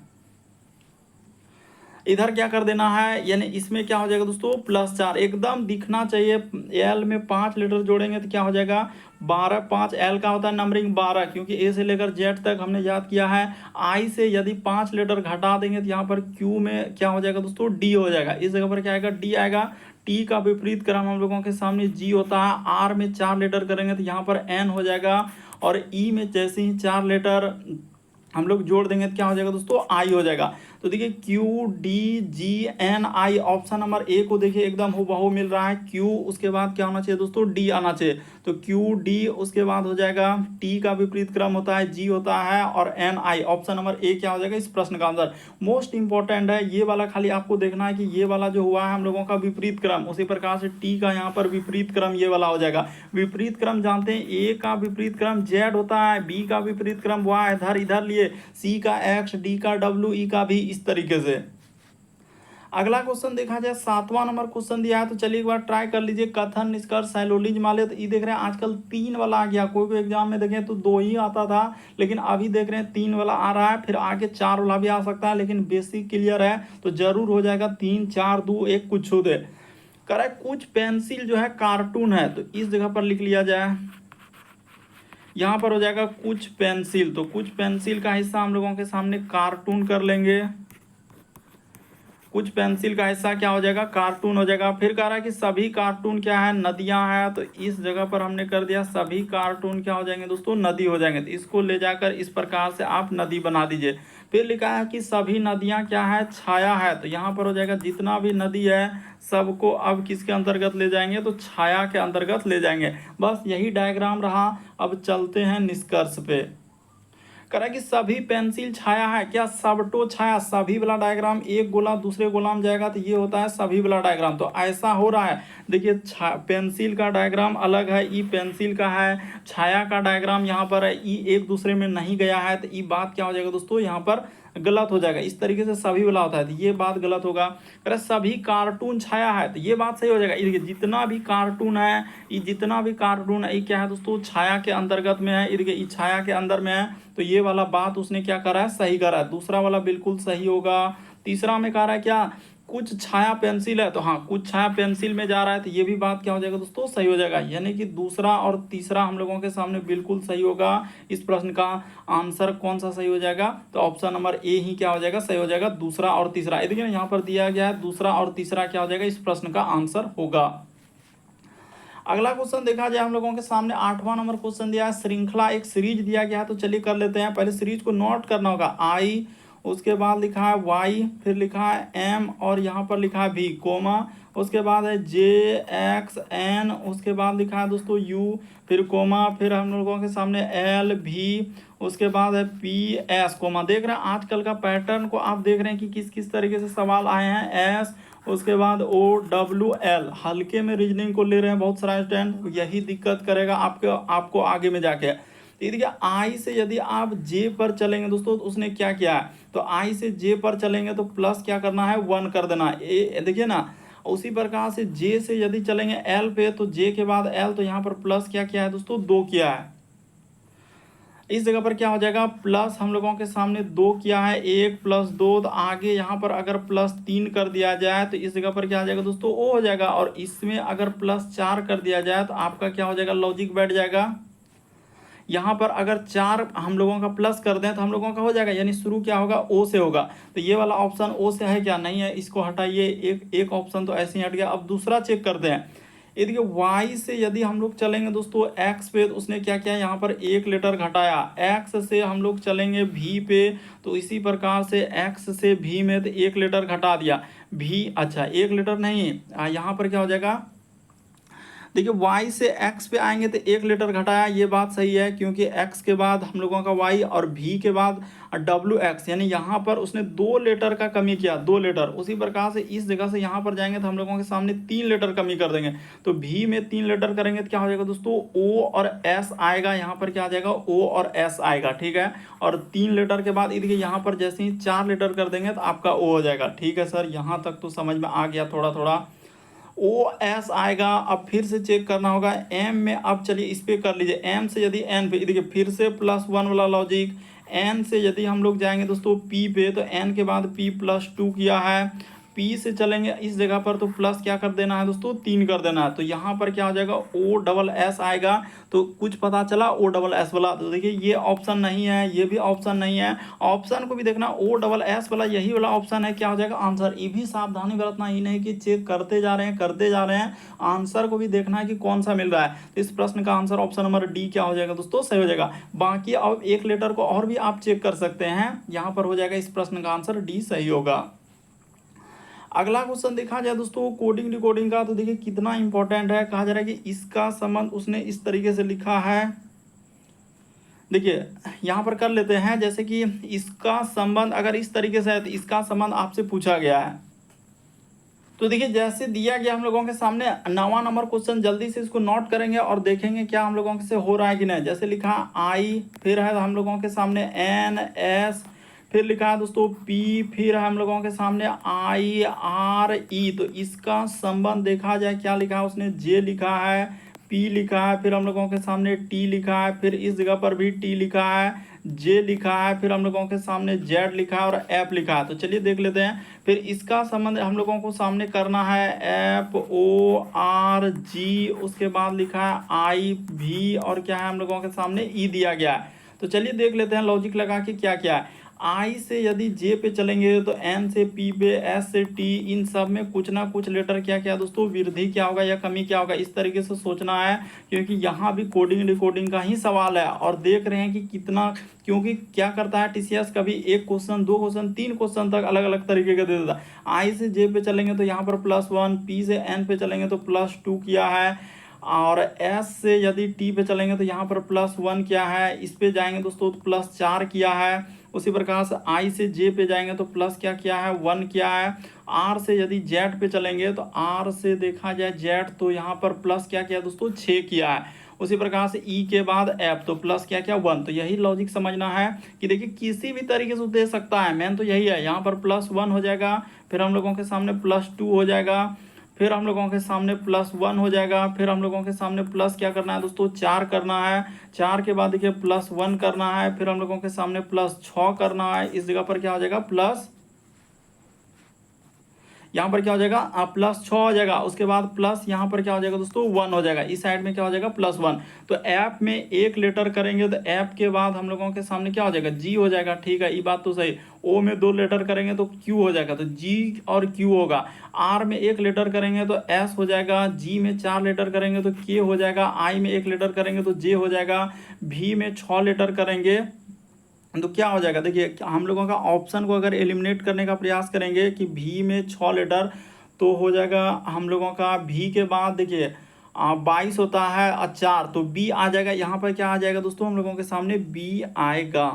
इधर क्या कर देना है, यानी इसमें क्या हो जाएगा दोस्तों +4, एकदम दिखना चाहिए। एल में 5 लेटर जोड़ेंगे तो क्या हो जाएगा 12, 5 एल का होता है नंबरिंग 12, क्योंकि ए से लेकर जेड तक हमने याद किया है। आई से यदि 5 लेटर घटा देंगे तो यहाँ पर क्यू में क्या हो जाएगा दोस्तों डी हो जाएगा, इस जगह पर क्या आएगा डी आएगा। टी का विपरीत क्रम हम लोगों के सामने जी होता है। आर में 4 लेटर करेंगे तो यहाँ पर एन हो जाएगा, और ई में जैसे ही 4 लेटर हम लोग जोड़ देंगे तो क्या हो जाएगा दोस्तों आई हो जाएगा। तो देखिए Q D G N I, option number A को देखिए एकदम हूबहू मिल रहा है। क्यू, उसके बाद क्या होना चाहिए दोस्तों डी आना चाहिए, तो क्यू डी, उसके बाद हो जाएगा टी का विपरीत क्रम होता है जी होता है, और N I, option number A क्या हो जाएगा इस प्रश्न का आंसर। मोस्ट इंपॉर्टेंट है ये वाला, खाली आपको देखना है कि ये वाला जो हुआ है हम लोगों का विपरीत क्रम, उसी प्रकार से टी का यहाँ पर विपरीत क्रम ये वाला हो जाएगा। विपरीत क्रम जानते हैं, ए का विपरीत क्रम जेड होता है, बी का विपरीत क्रम वाई, इधर लिए, सी का एक्स, डी का डब्ल्यू, ई का भी, इस तरीके से। अगला क्वेश्चन देखा जाए, 7वां नंबर क्वेश्चन दिया है, तो चलिए एक बार ट्राई कर लीजिए। कथन निष्कर्ष सैलोलिज्म वाले, तो ये देख रहे हैं आजकल 3 वाला आ गया, कोई एग्जाम में देखें तो 2 ही आता था, लेकिन अभी देख रहे हैं 3 वाला आ रहा है, फिर आगे 4 वाला भी आ सकता है, लेकिन बेसिक क्लियर है तो जरूर हो जाएगा 3, 4, 2, 1 कुछ छू दे। कह कुछ पेंसिल जो है कार्टून है, तो इस जगह पर लिख लिया जाए, यहाँ पर हो जाएगा कुछ पेंसिल, तो कुछ पेंसिल का हिस्सा हम लोगों के सामने कार्टून कर लेंगे। कुछ पेंसिल का हिस्सा क्या हो जाएगा कार्टून हो जाएगा। फिर कह रहा है कि सभी कार्टून क्या है नदियां हैं, तो इस जगह पर हमने कर दिया सभी कार्टून क्या हो जाएंगे दोस्तों नदी हो जाएंगे, तो इसको ले जाकर इस प्रकार से आप नदी बना दीजिए। फिर लिखा है कि सभी नदियां क्या है छाया है, तो यहाँ पर हो जाएगा जितना भी नदी है सबको अब किसके अंतर्गत ले जाएंगे, तो छाया के अंतर्गत ले जाएंगे। बस यही डायग्राम रहा। अब चलते हैं निष्कर्ष पे। कह रहा है कि सभी पेंसिल छाया है, क्या सबटो छाया, सभी वाला डायग्राम, एक गोला दूसरे गोला में जाएगा तो ये होता है सभी वाला डायग्राम, तो ऐसा हो रहा है। देखिए पेंसिल का डायग्राम अलग है, ई पेंसिल का है, छाया का डायग्राम यहाँ पर है, ई एक दूसरे में नहीं गया है, तो ये बात क्या हो जाएगा दोस्तों यहाँ पर गलत हो जाएगा। इस तरीके से सभी वाला होता है तो ये बात गलत होगा। अगर सभी कार्टून छाया है तो ये बात सही हो जाएगा। ये जितना भी कार्टून है, ये जितना भी कार्टून है ये क्या है दोस्तों छाया के अंतर्गत में है, ये छाया के अंदर में है, तो ये वाला बात उसने क्या करा है सही करा है। दूसरा वाला बिल्कुल सही होगा। तीसरा में कह रहा है क्या कुछ छाया पेंसिल है, तो हाँ कुछ छाया पेंसिल में जा रहा है, तो ये भी बात क्या हो जाएगा दोस्तों सही हो जाएगा। यानी कि दूसरा और तीसरा हम लोगों के सामने बिल्कुल सही होगा। इस प्रश्न का आंसर कौन सा सही हो जाएगा, तो ऑप्शन नंबर ए ही क्या हो जाएगा सही हो जाएगा, दूसरा और तीसरा। देखिए यहाँ पर दिया गया है दूसरा और तीसरा क्या हो जाएगा इस प्रश्न का आंसर होगा। अगला क्वेश्चन देखा जाए हम लोगों के सामने 8वां नंबर क्वेश्चन दिया है, श्रृंखला एक सीरीज दिया गया है, तो चलिए कर लेते हैं। पहले सीरीज को नोट करना होगा, आई, उसके बाद लिखा है वाई, फिर लिखा है एम, और यहाँ पर लिखा है वी, कोमा, उसके बाद है जे एक्स एन, उसके बाद लिखा है दोस्तों यू, फिर कोमा, फिर हम लोगों के सामने एल भी, उसके बाद है पी एस, कोमा। देख रहे हैं आजकल का पैटर्न को आप देख रहे हैं कि किस किस तरीके से सवाल आए हैं। एस, उसके बाद ओ डब्ल्यू एल, हल्के में रीजनिंग को ले रहे हैं बहुत सारा स्टूडेंट, यही दिक्कत करेगा आपको आगे में जाके। तो देखिए आई से यदि आप जे पर चलेंगे दोस्तों तो उसने क्या किया है, तो आई से जे पर चलेंगे तो प्लस क्या करना है 1 कर देना है, देखिए ना। उसी प्रकार से जे से यदि चलेंगे एल पे तो जे के बाद एल, तो यहाँ पर प्लस क्या किया है दोस्तों 2 किया है। इस जगह पर क्या हो जाएगा, प्लस हम लोगों के सामने 2 किया है, 1 + 2, तो आगे यहाँ पर अगर +3 कर दिया जाए तो इस जगह पर क्या आ जाएगा दोस्तों, ओ हो जाएगा। और इसमें अगर +4 कर दिया जाए तो आपका क्या हो जाएगा, लॉजिक बैठ जाएगा। यहाँ पर अगर 4 हम लोगों का प्लस कर दें तो हम लोगों का हो जाएगा, यानी शुरू क्या होगा, ओ से होगा। तो ये वाला ऑप्शन ओ से है क्या, नहीं है, इसको हटाइए, एक ऑप्शन तो ऐसे ही हट गया। अब दूसरा चेक करते हैं। ये देखिए वाई से यदि हम लोग चलेंगे दोस्तों एक्स पे, तो उसने क्या किया, यहाँ पर 1 लेटर घटाया। एक्स से हम लोग चलेंगे भी पे, तो इसी प्रकार से एक्स से भी में तो 1 लेटर घटा दिया। भी अच्छा 1 लेटर नहीं, यहाँ पर क्या हो जाएगा, देखिए y से x पे आएंगे तो 1 लेटर घटाया, ये बात सही है, क्योंकि x के बाद हम लोगों का y और v के बाद wx, यानी यहाँ पर उसने 2 लेटर का कमी किया, 2 लेटर। उसी प्रकार से इस जगह से यहाँ पर जाएंगे तो हम लोगों के सामने 3 लेटर कमी कर देंगे। तो v में 3 लेटर करेंगे तो क्या हो जाएगा दोस्तों, o और s आएगा। यहाँ पर क्या आ जाएगा, o और s आएगा, ठीक है। और 3 लेटर के बाद देखिए यहाँ पर जैसे ही 4 लेटर कर देंगे तो आपका o हो जाएगा, ठीक है सर। यहाँ तक तो समझ में आ गया थोड़ा थोड़ा। ओ एस आएगा। अब फिर से चेक करना होगा एम में। अब चलिए इस पे कर लीजिए, एम से यदि एन पे, देखिए फिर से +1 वाला लॉजिक। एन से यदि हम लोग जाएंगे दोस्तों पी पे, तो एन के बाद p+2 किया है। पी से चलेंगे इस जगह पर, तो प्लस क्या कर देना है दोस्तों, 3 कर देना है। तो यहाँ पर क्या हो जाएगा, ओ डबल एस आएगा। तो कुछ पता चला ओ डबल एस वाला, तो देखिए ये ऑप्शन नहीं है, ये भी ऑप्शन नहीं है। ऑप्शन को भी देखना, ओ डबल एस वाला यही वाला ऑप्शन है, क्या हो जाएगा आंसर। ये भी सावधानी बरतना, ही नहीं कि चेक करते जा रहे हैं करते जा रहे हैं, आंसर को भी देखना है कि कौन सा मिल रहा है। तो इस प्रश्न का आंसर ऑप्शन नंबर डी क्या हो जाएगा दोस्तों, सही हो जाएगा। बाकी अब 1 लेटर को और भी आप चेक कर सकते हैं, यहाँ पर हो जाएगा इस प्रश्न का आंसर डी सही होगा। अगला क्वेश्चन देखा जाए दोस्तों कोडिंग डिकोडिंग का, तो देखिए कितना इंपॉर्टेंट है। कहा जा रहा है कि इसका संबंध उसने इस तरीके से लिखा है। देखिए यहाँ पर कर लेते हैं, जैसे कि इसका संबंध अगर इस तरीके से है तो इसका संबंध आपसे पूछा गया है। तो देखिए जैसे दिया गया हम लोगों के सामने 9वां नंबर क्वेश्चन, जल्दी से इसको नोट करेंगे और देखेंगे क्या हम लोगों से हो रहा है कि नहीं। जैसे लिखा आई, फिर है हम लोगों के सामने एन एस, फिर लिखा है दोस्तों पी, फिर है हम लोगों के सामने आई आर ई। तो इसका संबंध देखा जाए, क्या लिखा है उसने, जे लिखा है, पी लिखा है, फिर हम लोगों के सामने टी लिखा है, फिर इस जगह पर भी टी लिखा है, जे लिखा है, फिर हम लोगों के सामने जेड लिखा है और एफ लिखा है। तो चलिए देख लेते हैं। फिर इसका संबंध हम लोगों को सामने करना है एफ ओ आर जी, उसके बाद लिखा है आई भी, और क्या है हम लोगों के सामने ई दिया गया है। तो चलिए देख लेते हैं लॉजिक लगा के क्या क्या है। आई से यदि जे पे चलेंगे तो एन से पी पे, एस से टी, इन सब में कुछ ना कुछ लेटर क्या क्या दोस्तों, वृद्धि क्या होगा या कमी क्या होगा, इस तरीके से सोचना है, क्योंकि यहाँ भी कोडिंग डिकोडिंग का ही सवाल है। और देख रहे हैं कि कितना, क्योंकि क्या करता है टीसीएस, कभी 1 क्वेश्चन 2 क्वेश्चन 3 क्वेश्चन तक अलग अलग तरीके का दे देता है। आई से जे पे चलेंगे तो यहाँ पर +1, पी से एन पे चलेंगे तो +2 किया है, और एस से यदि टी पे चलेंगे तो यहाँ पर +1 किया है, इस पे जाएंगे दोस्तों तो +4 किया है। उसी प्रकार से आई से जे पे जाएंगे तो प्लस क्या किया है, 1 किया है। आर से यदि जेड पे चलेंगे तो आर से देखा जाए जेड, तो यहाँ पर प्लस क्या किया दोस्तों, 6 किया है। उसी प्रकार से ई के बाद एफ, तो प्लस क्या क्या 1। तो यही लॉजिक समझना है कि देखिए किसी भी तरीके से दे सकता है, मेन तो यही है। यहाँ पर +1 हो जाएगा, फिर हम लोगों के सामने +2 हो जाएगा, फिर हम लोगों के सामने +1 हो जाएगा, फिर हम लोगों के सामने प्लस क्या करना है दोस्तों, 4 करना है। 4 के बाद देखिए +1 करना है, फिर हम लोगों के सामने +6 करना है। इस जगह पर क्या हो जाएगा, प्लस, यहाँ पर क्या हो जाएगा, +6 हो जाएगा। उसके बाद प्लस यहाँ पर क्या हो जाएगा दोस्तों, 1 हो जाएगा। इस साइड में क्या हो जाएगा, +1। तो ऐप में 1 लेटर करेंगे तो ऐप के बाद हम लोगों के सामने क्या हो जाएगा, जी हो जाएगा, ठीक है, ये बात तो सही। ओ में 2 लेटर करेंगे तो क्यू हो जाएगा, तो जी और क्यू होगा। आर में 1 लेटर करेंगे तो एस हो जाएगा, जी में 4 लेटर करेंगे तो के हो जाएगा, आई में 1 लेटर करेंगे तो जे हो जाएगा, भी में 6 लेटर करेंगे तो क्या हो जाएगा। देखिए हम लोगों का ऑप्शन को अगर एलिमिनेट करने का प्रयास करेंगे कि भी में 6 लेटर, तो हो जाएगा हम लोगों का भी के बाद देखिए 22 होता है और 4, तो बी आ जाएगा। यहाँ पर क्या आ जाएगा दोस्तों, हम लोगों के सामने बी आएगा।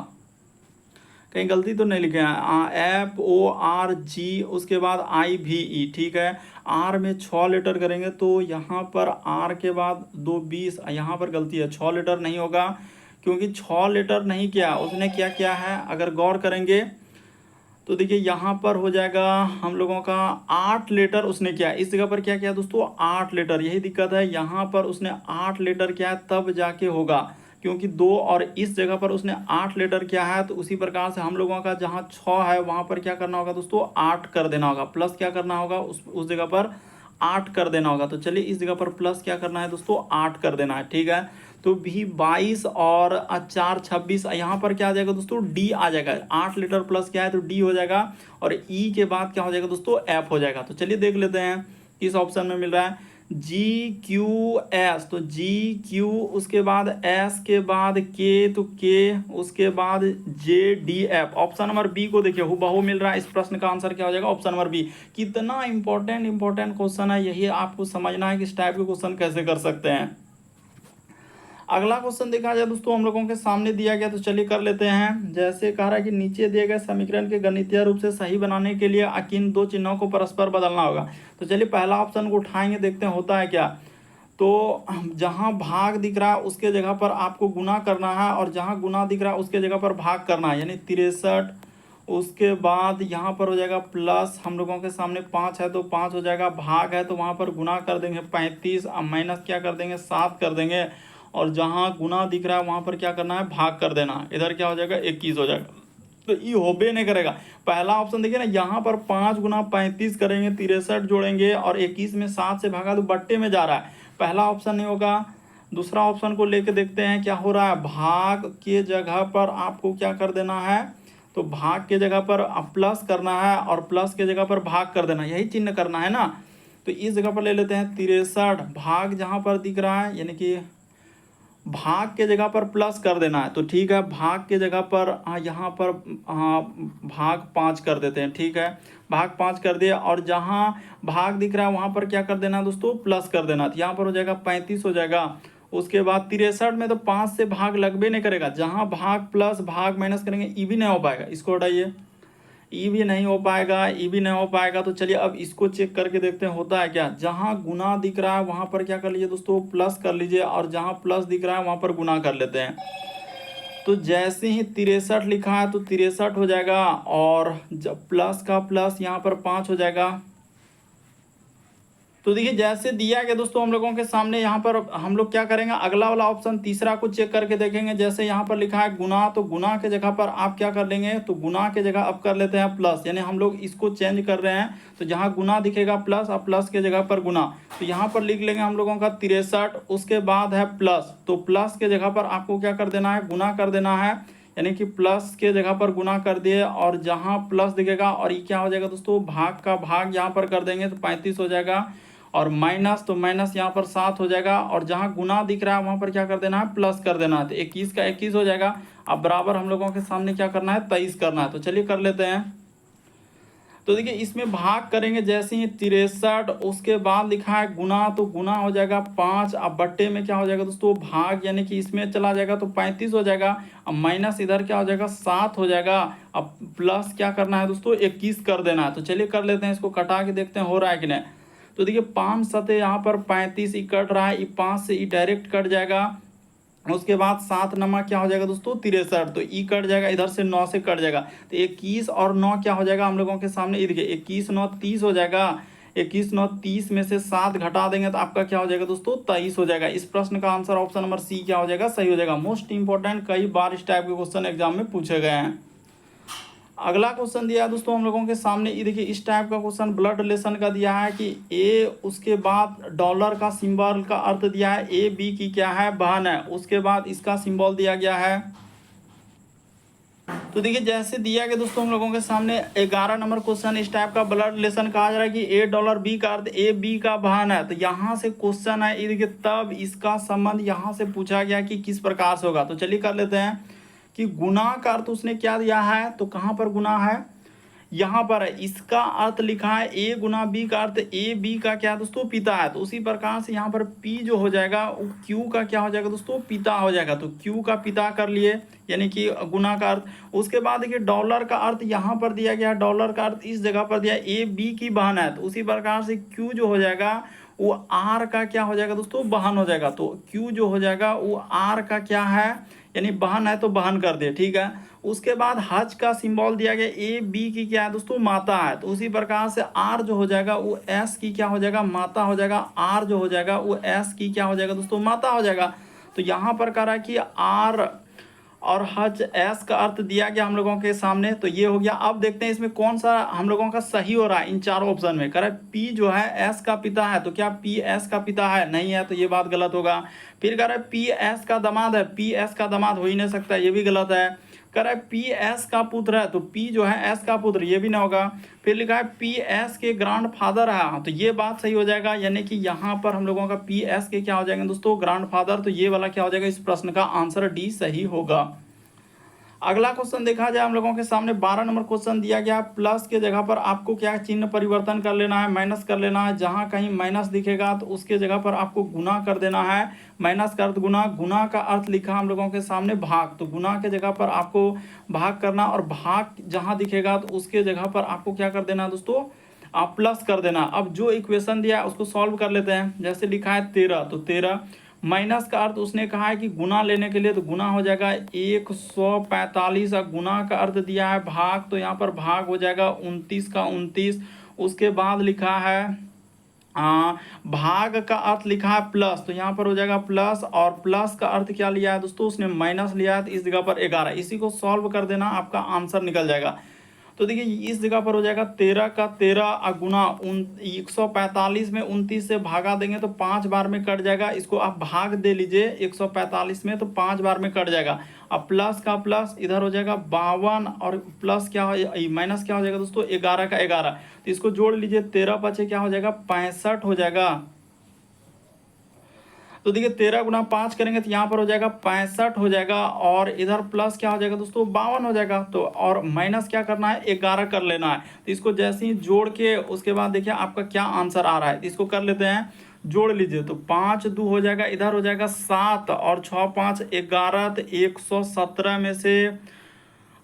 कहीं गलती तो नहीं लिखे हैं, एफ ओ आर जी, उसके बाद आई भी ई, ठीक है। आर में 6 लेटर करेंगे तो यहाँ पर आर के बाद 2 20, यहाँ पर गलती है, 6 लेटर नहीं होगा, क्योंकि 6 लेटर नहीं किया उसने, क्या किया है अगर गौर करेंगे तो देखिए यहाँ पर हो जाएगा हम लोगों का 8 लेटर उसने किया। इस जगह पर क्या किया दोस्तों, 8 लेटर, यही दिक्कत है। यहाँ पर उसने 8 लेटर किया है तब जाके होगा, क्योंकि 2 और इस जगह पर उसने 8 लेटर किया है, तो उसी प्रकार से हम लोगों का जहाँ 6 है वहाँ पर क्या करना होगा दोस्तों, 8 कर देना होगा, प्लस क्या करना होगा उस जगह पर 8 कर देना होगा। तो चलिए इस जगह पर प्लस क्या करना है दोस्तों, 8 कर देना है, ठीक है। तो भी 22 और 4 26, यहाँ पर क्या आ जाएगा दोस्तों, डी आ जाएगा। 8 लेटर प्लस क्या है तो डी हो जाएगा, और ई के बाद क्या हो जाएगा दोस्तों, एफ हो जाएगा। तो चलिए देख लेते हैं किस ऑप्शन में मिल रहा है, जी क्यू एस, तो जी क्यू, उसके बाद एस के बाद के, तो के, उसके बाद J D F. Option number B को देखिए हूबहू मिल रहा है। इस प्रश्न का आंसर क्या हो जाएगा, ऑप्शन नंबर बी। कितना इंपॉर्टेंट क्वेश्चन है, यही आपको समझना है कि इस टाइप के क्वेश्चन कैसे कर सकते हैं। अगला क्वेश्चन देखा जाए दोस्तों हम लोगों के सामने दिया गया, तो चलिए कर लेते हैं। जैसे कह रहा है कि नीचे दिए गए समीकरण के गणितीय रूप से सही बनाने के लिए किन 2 चिन्हों को परस्पर बदलना होगा। तो चलिए पहला ऑप्शन को उठाएंगे, देखते हैं होता है क्या। तो जहां भाग दिख रहा है उसके जगह पर आपको गुना करना है, और जहां गुना दिख रहा है उसके जगह पर भाग करना है, यानी 63। उसके बाद यहाँ पर हो जाएगा प्लस, हम लोगों के सामने 5 है तो 5 हो जाएगा, भाग है तो वहाँ पर गुना कर देंगे 35, माइनस क्या कर देंगे 7 कर देंगे, और जहाँ गुना दिख रहा है वहाँ पर क्या करना है, भाग कर देना है। इधर क्या हो जाएगा, 21 हो जाएगा। तो ये होबे नहीं करेगा। पहला ऑप्शन देखिए ना, यहाँ पर 5 गुना 35 करेंगे, 63 जोड़ेंगे, और 21 में 7 से भागा तो बट्टे में जा रहा है, पहला ऑप्शन नहीं होगा। दूसरा ऑप्शन को लेके देखते हैं क्या हो रहा है। भाग के जगह पर आपको क्या कर देना है, तो भाग के जगह पर प्लस करना है, और प्लस के जगह पर भाग कर देना, यही चिन्ह करना है ना। तो इस जगह पर ले लेते हैं 63, भाग जहाँ पर दिख रहा है, यानी कि भाग के जगह पर प्लस कर देना है, तो ठीक है। भाग के जगह पर यहाँ पर भाग 5 कर देते हैं, ठीक है। भाग 5 कर दिया, और जहाँ भाग दिख रहा है वहाँ पर क्या कर देना है दोस्तों, प्लस कर देना। तो यहाँ पर हो जाएगा 35 हो जाएगा। उसके बाद 63 में तो 5 से भाग लगबे नहीं करेगा, जहाँ भाग प्लस भाग माइनस करेंगे ई भी नहीं हो पाएगा, इसको हटाइए, ई भी नहीं हो पाएगा, ई भी नहीं हो पाएगा। तो चलिए अब इसको चेक करके देखते हैं होता है क्या। जहां गुना दिख रहा है वहां पर क्या कर लीजिए दोस्तों, प्लस कर लीजिए, और जहां प्लस दिख रहा है वहां पर गुना कर लेते हैं। तो जैसे ही 63 लिखा है तो 63 हो जाएगा, और जब प्लस का प्लस यहाँ पर 5 हो जाएगा। तो देखिए जैसे दिया गया दोस्तों हम लोगों के सामने, यहाँ पर हम लोग क्या करेंगे, अगला वाला ऑप्शन तीसरा को चेक करके देखेंगे। जैसे यहाँ पर लिखा है गुना, तो गुना के जगह पर आप क्या कर लेंगे, तो गुना के जगह अब कर लेते हैं प्लस, यानी हम लोग इसको चेंज कर रहे हैं। तो जहाँ गुना दिखेगा प्लस, और प्लस के जगह पर गुना, तो यहाँ पर लिख लेंगे हम लोगों का 63। उसके बाद है प्लस, तो प्लस के जगह पर आपको क्या कर देना है, गुना कर देना है, यानी कि प्लस के जगह पर गुना कर दिए, और जहाँ प्लस दिखेगा, और ये क्या हो जाएगा दोस्तों, भाग का भाग यहाँ पर कर देंगे तो 35 हो जाएगा, और माइनस, तो माइनस यहाँ पर 7 हो जाएगा, और जहाँ गुना दिख रहा है वहाँ पर क्या कर देना है, प्लस कर देना है। तो 21 का 21 हो जाएगा। अब बराबर हम लोगों के सामने क्या करना है, 23 करना है। तो चलिए कर लेते हैं। तो देखिए इसमें भाग करेंगे जैसे ही 63, उसके बाद लिखा है गुना, तो गुना हो जाएगा 5, अब बट्टे में क्या हो जाएगा दोस्तों, भाग, यानी कि इसमें चला जाएगा तो 35 हो जाएगा, अब माइनस इधर क्या हो जाएगा 7 हो जाएगा, अब प्लस क्या करना है दोस्तों, 21 कर देना है। तो चलिए कर लेते हैं, इसको कटा के देखते हैं हो रहा है कि नहीं। तो देखिए 5 सते यहाँ पर 35 ही कट रहा है, 5 से ई डायरेक्ट कट जाएगा। उसके बाद 7 नमा क्या हो जाएगा दोस्तों, 63, तो ई कट जाएगा, इधर से 9 से कट जाएगा, तो 21 और 9 क्या हो जाएगा हम लोगों के सामने, ये देखिए 21 9 30 हो जाएगा। 21 9 30 में से 7 घटा देंगे तो आपका क्या हो जाएगा दोस्तों, 23 हो जाएगा। इस प्रश्न का आंसर ऑप्शन नंबर सी क्या हो जाएगा, सही हो जाएगा। मोस्ट इंपॉर्टेंट, कई बार इस टाइप के क्वेश्चन एग्जाम में पूछे गए हैं। अगला क्वेश्चन दिया है दोस्तों हम लोगों के सामने, ये देखिए इस टाइप का क्वेश्चन ब्लड रिलेशन का दिया है कि ए, उसके बाद डॉलर का सिंबल का अर्थ दिया है, ए बी की क्या है, बहन है, उसके बाद इसका सिंबल दिया गया है। तो देखिए जैसे दिया गया दोस्तों हम लोगों के सामने 11 नंबर क्वेश्चन, इस टाइप का ब्लड रिलेशन कहा जा रहा है कि ए डॉलर बी का अर्थ ए बी का बहन है। तो यहाँ से क्वेश्चन है, ये देखिए तब इसका संबंध यहाँ से पूछा गया कि किस प्रकार से होगा। तो चलिए कर लेते हैं कि गुना का अर्थ उसने क्या दिया है, तो कहाँ पर गुना है, यहाँ पर है। इसका अर्थ लिखा है ए गुना बी का अर्थ ए बी का क्या दोस्तों, पिता है। तो उसी प्रकार से यहाँ पर पी जो हो जाएगा वो क्यू का क्या हो जाएगा दोस्तों, पिता हो जाएगा। तो क्यू का पिता कर लिए, यानी कि गुना का अर्थ। उसके बाद देखिए डॉलर का अर्थ यहाँ पर दिया गया, डॉलर का अर्थ इस जगह पर दिया, ए बी की बहन है। तो उसी प्रकार से क्यू जो हो जाएगा वो आर का क्या हो जाएगा दोस्तों, बहन हो जाएगा। तो क्यू जो हो जाएगा वो आर का क्या है, यानी बहन है, तो बहन कर दे, ठीक है। उसके बाद हज का सिंबल दिया गया, ए बी की क्या है दोस्तों, माता है। तो उसी प्रकार से आर जो हो जाएगा वो एस की क्या हो जाएगा, माता हो जाएगा। आर जो हो जाएगा वो एस की क्या हो जाएगा दोस्तों, माता हो जाएगा। तो यहाँ पर कह रहा है कि आर और हज एस का अर्थ दिया गया हम लोगों के सामने, तो ये हो गया। अब देखते हैं इसमें कौन सा हम लोगों का सही हो रहा है इन चारों ऑप्शन में। कह रहा है पी जो है एस का पिता है, तो क्या पी एस का पिता है? नहीं है, तो ये बात गलत होगा। फिर कह रहा है पी एस का दामाद है, पी एस का दामाद हो ही नहीं सकता, ये भी गलत है। कह रहा है पी एस का पुत्र है, तो पी जो है एस का पुत्र, ये भी ना होगा। फिर लिखा है पी एस के ग्रैंड फादर है, तो ये बात सही हो जाएगा, यानी कि यहाँ पर हम लोगों का पी एस के क्या हो जाएंगे दोस्तों, ग्रैंड फादर, तो ये वाला क्या हो जाएगा, इस प्रश्न का आंसर डी सही होगा। अगला क्वेश्चन देखा जाए हम लोगों के सामने 12 नंबर क्वेश्चन दिया गया। प्लस के जगह पर आपको क्या चिन्ह परिवर्तन कर लेना है, माइनस कर लेना है। जहां कहीं माइनस दिखेगा तो उसके जगह पर आपको गुना कर देना है। माइनस का अर्थ गुना, गुना का अर्थ लिखा हम लोगों के सामने भाग, तो गुना के जगह पर आपको भाग करना, और भाग जहां दिखेगा तो उसके जगह पर आपको क्या कर देना है दोस्तों, आप प्लस कर देना। अब जो इक्वेशन दिया है उसको सॉल्व कर लेते हैं। जैसे लिखा है 13, तो 13 माइनस का अर्थ उसने कहा है कि गुना लेने के लिए, तो गुना हो जाएगा 145, और गुना का अर्थ दिया है भाग, तो यहाँ पर भाग हो जाएगा 29 का 29। उसके बाद लिखा है भाग का अर्थ लिखा है प्लस, तो यहाँ पर हो जाएगा प्लस, और प्लस का अर्थ क्या लिया है दोस्तों, उसने माइनस लिया है, तो इस जगह पर 11। इसी को सॉल्व कर देना, आपका आंसर निकल जाएगा। तो देखिए इस जगह पर हो जाएगा 13 का 13 गुना 145 में 29 से भागा देंगे तो 5 बार में कट जाएगा। इसको आप भाग दे लीजिए 145 में, तो 5 बार में कट जाएगा। अब प्लस का प्लस इधर हो जाएगा 52, और प्लस क्या हो, माइनस क्या हो जाएगा दोस्तों, 11 का 11, तो इसको जोड़ लीजिए, 13 बचे क्या हो जाएगा, 65 हो जाएगा। तो देखिए 13 गुना 5 करेंगे तो यहाँ पर हो जाएगा 65 हो जाएगा, और इधर प्लस क्या हो जाएगा दोस्तों, 52 हो जाएगा। तो और माइनस क्या करना है, 11 कर लेना है। तो इसको जैसे ही जोड़ के उसके बाद देखिए आपका क्या आंसर आ रहा है, इसको कर लेते हैं, जोड़ लीजिए। तो 5 2 हो जाएगा, इधर हो जाएगा 7, और 6 5 11, तो 117 में से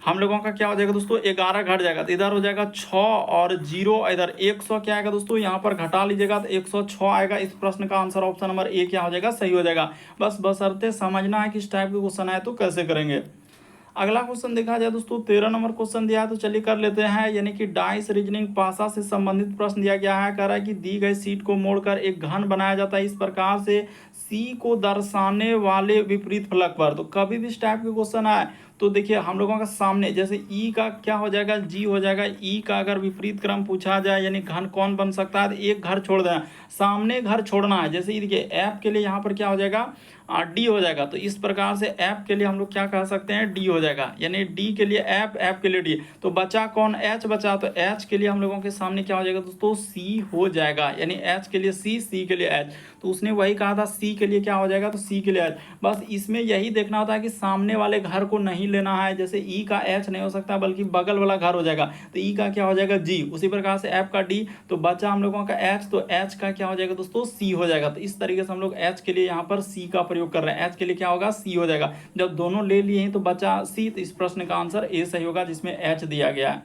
हम लोगों का क्या हो जाएगा दोस्तों, 11 घट जाएगा, तो इधर हो जाएगा 6 और 0, इधर 100 क्या आएगा दोस्तों, यहाँ पर घटा लीजिएगा तो 106 आएगा। इस प्रश्न का आंसर ऑप्शन नंबर ए क्या हो जाएगा, सही हो जाएगा। बस बशर्ते समझना है कि इस टाइप के क्वेश्चन आए तो कैसे करेंगे। अगला क्वेश्चन देखा जाए दोस्तों 13 नंबर क्वेश्चन दिया है, तो चलिए कर लेते हैं। यानी कि डाइस रीजनिंग पासा से संबंधित प्रश्न दिया गया है। कह रहा है कि दी गई सीट को मोड़कर एक घन बनाया जाता है इस प्रकार से सी को दर्शाने वाले विपरीत फलक पर। तो कभी भी इस टाइप के क्वेश्चन आए तो देखिए हम लोगों का सामने जैसे ई का क्या हो जाएगा, जी हो जाएगा। ई का अगर विपरीत क्रम पूछा जाए यानी घन कौन बन सकता है, तो एक घर छोड़ देना, सामने घर छोड़ना है। जैसे ये देखिए एफ के लिए यहाँ पर क्या हो जाएगा, डी हो जाएगा। तो इस प्रकार से एफ के लिए हम लोग क्या कह सकते हैं, डी हो जाएगा। यानी डी के लिए एफ, एफ के लिए डी। तो बचा कौन, एच बचा। तो एच के लिए हम लोगों के सामने क्या हो जाएगा दोस्तों, सी हो जाएगा। यानी एच के लिए सी, सी के लिए एच। तो उसने वही कहा था सी के लिए क्या हो जाएगा, तो सी के लिए एच। बस इसमें यही देखना होता है कि सामने वाले घर को नहीं लेना है। जैसे ई का एच नहीं हो सकता बल्कि बगल वाला घर हो जाएगा, तो ई का क्या हो जाएगा, जी। उसी प्रकार से एफ का डी। तो बचा हम लोगों का एच, तो एच का क्या हो जाएगा दोस्तों, सी हो जाएगा। तो इस तरीके से हम लोग एच के लिए यहाँ पर सी का प्रयोग कर रहे हैं। एच के लिए क्या होगा, सी हो जाएगा। जब दोनों ले लिए हैं तो बचा सी, तो इस प्रश्न का आंसर ए सही होगा जिसमें एच दिया गया है।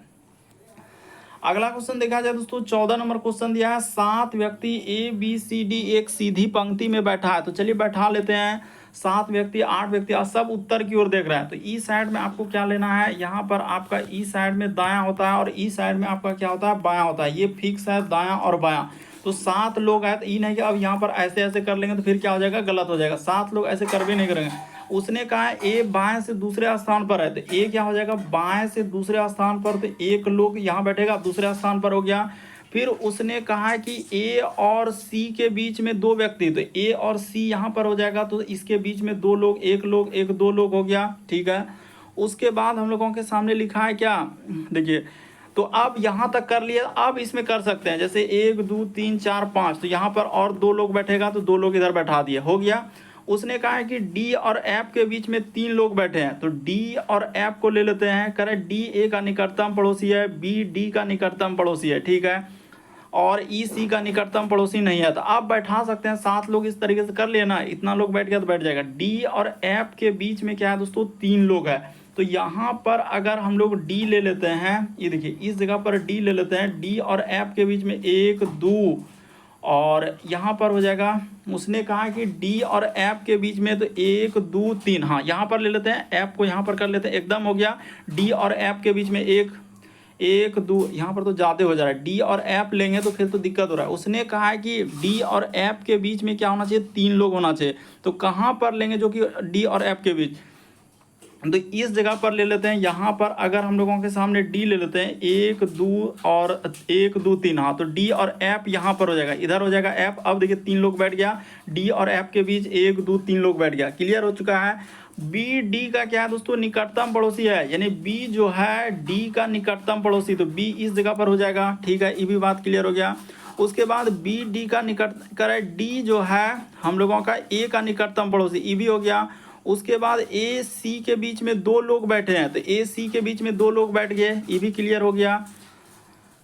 अगला क्वेश्चन देखा जाए दोस्तों 14 नंबर क्वेश्चन दिया है। 7 व्यक्ति ए बी सी डी एक सीधी पंक्ति में बैठा है। तो चलिए बैठा लेते हैं। 7 व्यक्ति 8 व्यक्ति और सब उत्तर की ओर देख रहे हैं। तो ई साइड में आपको क्या लेना है, यहाँ पर आपका ई साइड में दायां होता है और ई साइड में आपका क्या होता है, बायां होता है। ये फिक्स है दायां और बायां। तो 7 लोग आए तो ई नहीं कि अब यहाँ पर ऐसे ऐसे कर लेंगे तो फिर क्या हो जाएगा, गलत हो जाएगा। 7 लोग ऐसे कर भी नहीं करेंगे। उसने कहा ए बाएं से दूसरे स्थान पर है, तो ए क्या हो जाएगा, बाएं से दूसरे स्थान पर। तो एक लोग यहाँ बैठेगा, दूसरे स्थान पर हो गया। फिर उसने कहा है कि ए और सी के बीच में 2 व्यक्ति, तो ए और सी यहाँ पर हो जाएगा। तो इसके बीच में 2 लोग, एक लोग, एक 2 लोग हो गया, ठीक है। उसके बाद हम लोगों के सामने लिखा है क्या, देखिए। तो अब यहाँ तक कर लिया, अब इसमें कर सकते हैं जैसे 1 2 3 4 5। तो यहाँ पर और 2 लोग बैठेगा, तो 2 लोग इधर बैठा दिया, हो गया। उसने कहा है कि डी और एफ के बीच में 3 लोग बैठे हैं, तो डी और एफ को ले लेते हैं। कह रहे डी ए का निकटतम पड़ोसी है, बी डी का निकटतम पड़ोसी है, ठीक है, और ई सी का निकटतम पड़ोसी नहीं है। तो आप बैठा सकते हैं 7 लोग, इस तरीके से कर लेना। इतना लोग बैठ गया तो बैठ जाएगा। डी और एफ के बीच में क्या है दोस्तों, 3 लोग है। तो यहाँ पर अगर हम लोग डी ले लेते हैं, ये देखिए इस जगह पर डी ले लेते हैं। डी और एफ के बीच में 1 2 और यहाँ पर हो जाएगा। उसने कहा कि डी और एफ के बीच में तो 1 2 3, हाँ यहाँ पर ले लेते हैं। एफ को यहाँ पर कर लेते हैं, एकदम हो गया। डी और एफ के बीच में 1 1 2, यहाँ पर तो ज़्यादा हो जा रहा है, डी और एफ लेंगे तो फिर तो दिक्कत हो रहा है। उसने कहा है कि डी और एफ के बीच में क्या होना चाहिए, 3 लोग होना चाहिए। तो कहाँ पर लेंगे जो कि डी और एफ के बीच, तो इस जगह पर ले लेते हैं। यहाँ पर अगर हम लोगों के सामने डी ले लेते हैं, 1 2 और 1 2 3, हाँ तो डी और एफ यहाँ पर हो जाएगा, इधर हो जाएगा एफ। अब देखिए 3 लोग बैठ गया, डी और एफ के बीच 1 2 3 लोग बैठ गया, क्लियर हो चुका है। बी डी का क्या है दोस्तों, निकटतम पड़ोसी है, यानी बी जो है डी का निकटतम पड़ोसी, तो बी इस जगह पर हो जाएगा, ठीक है, ये भी बात क्लियर हो गया। उसके बाद बी डी का निकट करे, डी जो है हम लोगों का ए का निकटतम पड़ोसी, ये भी हो गया। उसके बाद ए सी के बीच में 2 लोग बैठे हैं, तो ए सी के बीच में 2 लोग बैठ गए, ये भी क्लियर हो गया।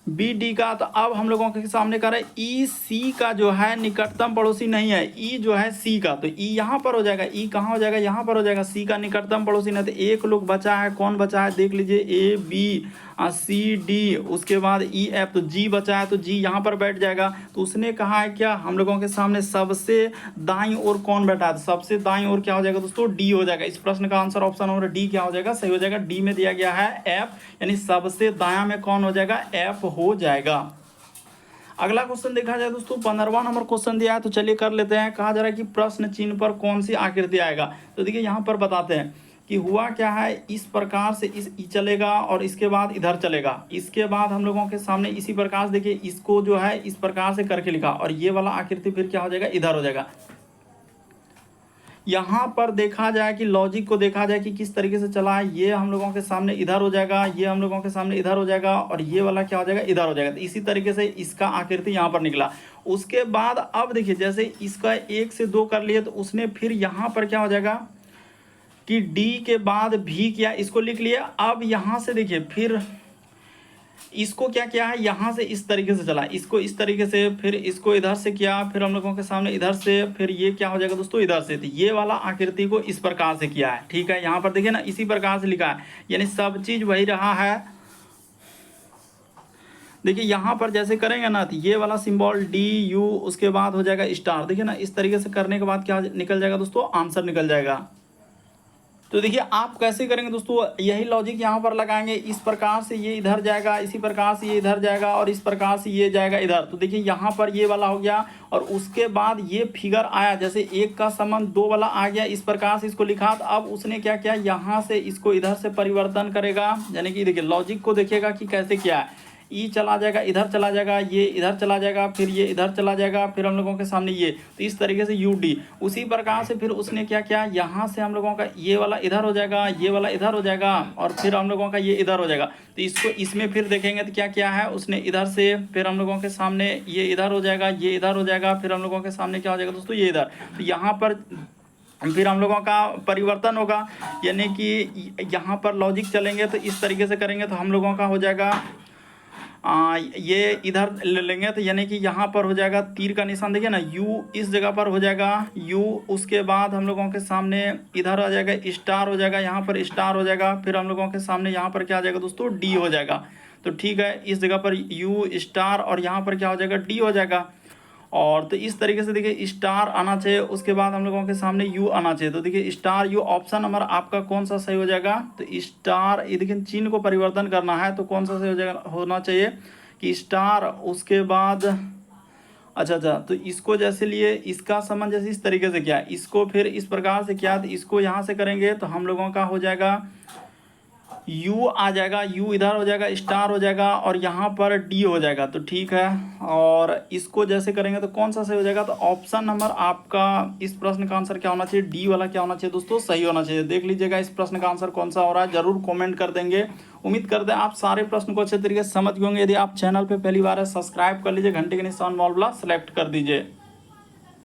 बी डी का, तो अब हम लोगों के सामने कर रहे हैं ई सी का जो है निकटतम पड़ोसी नहीं है, ई जो है सी का, तो ई यहाँ पर हो जाएगा, ई कहाँ हो जाएगा, यहाँ पर हो जाएगा, सी का निकटतम पड़ोसी नहीं। तो एक लोग बचा है, कौन बचा है देख लीजिए, ए बी सी डी, उसके बाद ई एफ, तो जी बचा है, तो जी यहाँ पर बैठ जाएगा। तो उसने कहा है क्या, हम लोगों के सामने सबसे दाईं ओर कौन बैठा है, तो सबसे दाईं ओर क्या हो जाएगा दोस्तों, डी हो जाएगा। इस प्रश्न का आंसर ऑप्शन नंबर डी क्या हो जाएगा, सही हो जाएगा। डी में दिया गया है एफ, यानी सबसे दायां में कौन हो जाएगा, एफ हो जाएगा। अगला क्वेश्चन देखा जाए दोस्तों, 15वां नंबर क्वेश्चन दिया है, तो चलिए कर लेते हैं। कहा जा रहा है कि प्रश्न चिन्ह पर कौन सी आकृति आएगा, तो देखिए यहाँ पर बताते हैं कि हुआ क्या है, इस प्रकार से इस चलेगा और इसके बाद इधर चलेगा, इसके बाद हम लोगों के सामने इसी प्रकार से देखिए इसको जो है इस प्रकार से करके लिखा, और ये वाला आकृति फिर क्या हो जाएगा, इधर हो जाएगा। यहाँ पर देखा जाए कि लॉजिक को देखा जाए कि किस तरीके से चला है, ये हम लोगों के सामने इधर हो जाएगा, ये हम लोगों के सामने इधर हो जाएगा, और ये वाला क्या हो जाएगा, इधर हो जाएगा। तो इसी तरीके से इसका आकृति यहाँ पर निकला। उसके बाद अब देखिए जैसे इसका 1 से 2 कर लिए, तो उसने फिर यहाँ पर क्या हो जाएगा कि डी के बाद भी किया, इसको लिख लिया। अब यहाँ से देखिए फिर इसको क्या किया है, यहाँ से इस तरीके से चला, इसको इस तरीके से, फिर इसको इधर से किया, फिर हम लोगों के सामने इधर से, फिर ये क्या हो जाएगा दोस्तों, इधर से। तो ये वाला आकृति को इस प्रकार से किया है, ठीक है। यहाँ पर देखिए ना इसी प्रकार से लिखा है, यानी सब चीज वही रहा है। देखिए यहाँ पर जैसे करेंगे ना, तो ये वाला सिंबल डी यू, उसके बाद हो जाएगा स्टार, देखिए ना इस तरीके से करने के बाद क्या निकल जाएगा दोस्तों, आंसर निकल जाएगा। तो देखिए आप कैसे करेंगे दोस्तों, यही लॉजिक यहाँ पर लगाएंगे, इस प्रकार से ये इधर जाएगा, इसी प्रकार से ये इधर जाएगा, और इस प्रकार से ये जाएगा इधर। तो देखिए यहाँ पर ये वाला हो गया, और उसके बाद ये फिगर आया, जैसे 1 का संबंध 2 वाला आ गया, इस प्रकार से इसको लिखा। तो अब उसने क्या किया, यहाँ से इसको इधर से परिवर्तन करेगा, यानी कि देखिए लॉजिक को देखिएगा कि कैसे किया है। ई चला जाएगा, इधर चला जाएगा, ये इधर चला जाएगा, फिर ये इधर चला जाएगा, फिर हम लोगों के सामने ये, तो इस तरीके से यू डी। उसी प्रकार से फिर उसने क्या किया, यहाँ से हम लोगों का ये वाला इधर हो जाएगा, ये वाला इधर हो जाएगा, और फिर हम लोगों का ये इधर हो जाएगा। तो इसको इसमें फिर देखेंगे तो क्या किया है उसने, इधर से फिर हम लोगों के सामने ये इधर हो जाएगा, ये इधर हो जाएगा, फिर हम लोगों के सामने क्या हो जाएगा दोस्तों, ये इधर। तो यहाँ पर फिर हम लोगों का परिवर्तन होगा, यानी कि यहाँ पर लॉजिक चलेंगे तो इस तरीके से करेंगे, तो हम लोगों का हो जाएगा ये इधर ले लेंगे, तो यानी कि यहाँ पर हो जाएगा तीर का निशान, देखिए ना यू इस जगह पर हो जाएगा यू, उसके बाद हम लोगों के सामने इधर आ जाएगा स्टार हो जाएगा, यहाँ पर स्टार हो जाएगा, फिर हम लोगों के सामने यहाँ पर क्या आ जाएगा दोस्तों, डी हो जाएगा। तो ठीक है, इस जगह पर यू स्टार, और यहाँ पर क्या हो जाएगा, डी हो जाएगा। और तो इस तरीके से देखिए स्टार आना चाहिए, उसके बाद हम लोगों के सामने यू आना चाहिए। तो देखिए स्टार यू, ऑप्शन नंबर आपका कौन सा सही हो जाएगा, तो स्टार, ये देखिए चिन्ह को परिवर्तन करना है, तो कौन सा सही हो जाएगा, होना चाहिए कि स्टार, उसके बाद अच्छा, तो इसको जैसे लिए, इसका संबंध जैसे इस तरीके से किया, इसको फिर इस प्रकार से किया, तो इसको यहाँ से करेंगे तो हम लोगों का हो जाएगा यू आ जाएगा, यू इधर हो जाएगा, स्टार हो जाएगा, और यहाँ पर डी हो जाएगा। तो ठीक है, और इसको जैसे करेंगे तो कौन सा सही हो जाएगा, तो ऑप्शन नंबर आपका इस प्रश्न का आंसर क्या होना चाहिए, डी वाला क्या होना चाहिए दोस्तों, सही होना चाहिए। देख लीजिएगा इस प्रश्न का आंसर कौन सा हो रहा है, जरूर कमेंट कर देंगे। उम्मीद करते हैं आप सारे प्रश्न को अच्छे तरीके से समझ गए होंगे। यदि आप चैनल पर पहली बार है, सब्सक्राइब कर लीजिए, घंटे के निशान वाला सेलेक्ट कर दीजिए।